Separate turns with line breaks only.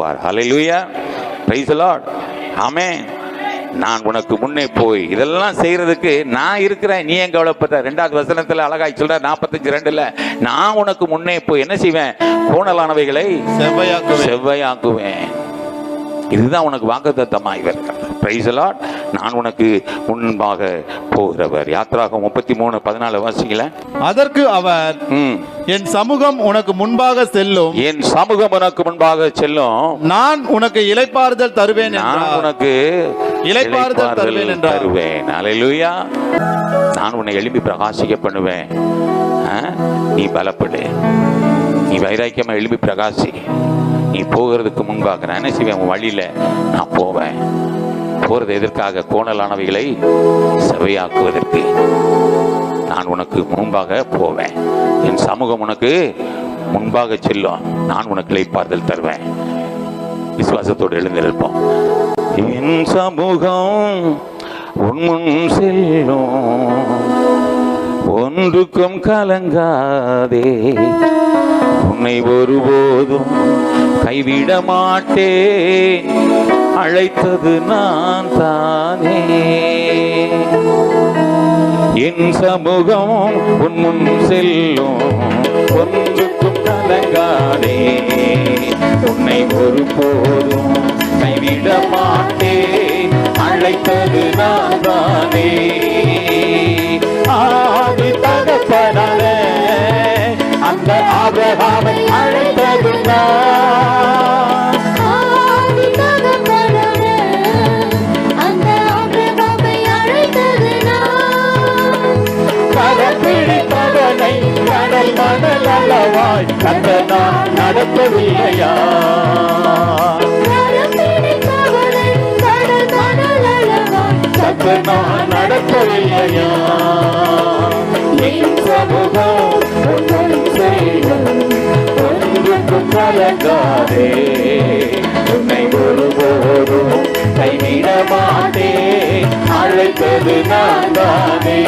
Hallelujah, praise the Lord, ஆமென். நான் உனக்கு முன்னே போய் இதெல்லாம் செய்யறதுக்கு நான் இருக்கிறேன், நீ ஏன் கவலைப்படுற? 2வது வசனத்துல அழகாய் சொல்ற, 45:2 நான் உனக்கு முன்னே போய் என்ன செய்வேன்? கோணலானவைகளை செவ்வையாக்குவேன். இதுதான் உனக்கு வாக்குத்தத்தமாய் இருக்கிறது. Praise the Lord. நான் உனக்கு முன்பாக போகிறவர். யாத்திராகமம் 33:14 வாசிங்களேன்.
அதற்கு அவர், என் சமூகம் உனக்கு முன்பாக செல்லும்,
என் சமூகம் உனக்கு முன்பாக செல்லும்,
நான் உனக்கு இளைப்பாறுதல் தருவேன்,
நான் உனக்கு
இளைப்பாறுதல் தருவேன்.
அல்லேலூயா. நான் உன்னை எழுப்பி பிரகாசிக்க பண்ணுவேன். நீ பலப்படு, நீ வைராக்கியமா எழுப்பி பிரகாசி. நீ போகிறதுக்கு முன்பாக நான் என்ன செய்வேன்? உன் வழியில நான் போவேன். போறது எதற்காக? கோணலானவைகளை செவையாக்குவதற்கு. நான் உனக்கு முன்பாக போவேன், என் சமூகம் உனக்கு முன்பாக செல்லும், நான் உனக்கு இளைப்பாறுதல் தருவேன். விசுவாசத்தோடு எழுந்திருப்போம். என் சமூகம் உன் முன் செல்லும், ஒன்றுக்கும் கலங்காதே, உன்னை ஒருபோதும் கைவிட மாட்டேன், அழைத்தது நான் தானே. என் சமூகம் உன் முன் செல்லும், ஒன்றுக்கும் கலங்காதே, உன்னை ஒருபோதும் கைவிட மாட்டேன், அழைத்தது நான் தானே. ஆதி தகப்பனான அந்த ஆபிரகாமை அழைத்தது நான்,
ஆதி தகப்பனான அந்த ஆபிரகாமை அழைத்தது நான்.
கரம் பிடித்தவனை கடல் மணல் அளவாய் கண்ட நான் நடத்தவில்லையா?
கரம் பிடித்தவனை கடல் மணல் அளவாய்
கண்ட நான் நடத்தவில்லையா? என் சமூகம் உன்னுடன் செல்லும், ஒன்றுக்கும் கலங்காதே, உன்னை ஒருபோதும் கைவிட மாட்டேன், அழைத்தது நான் தானே.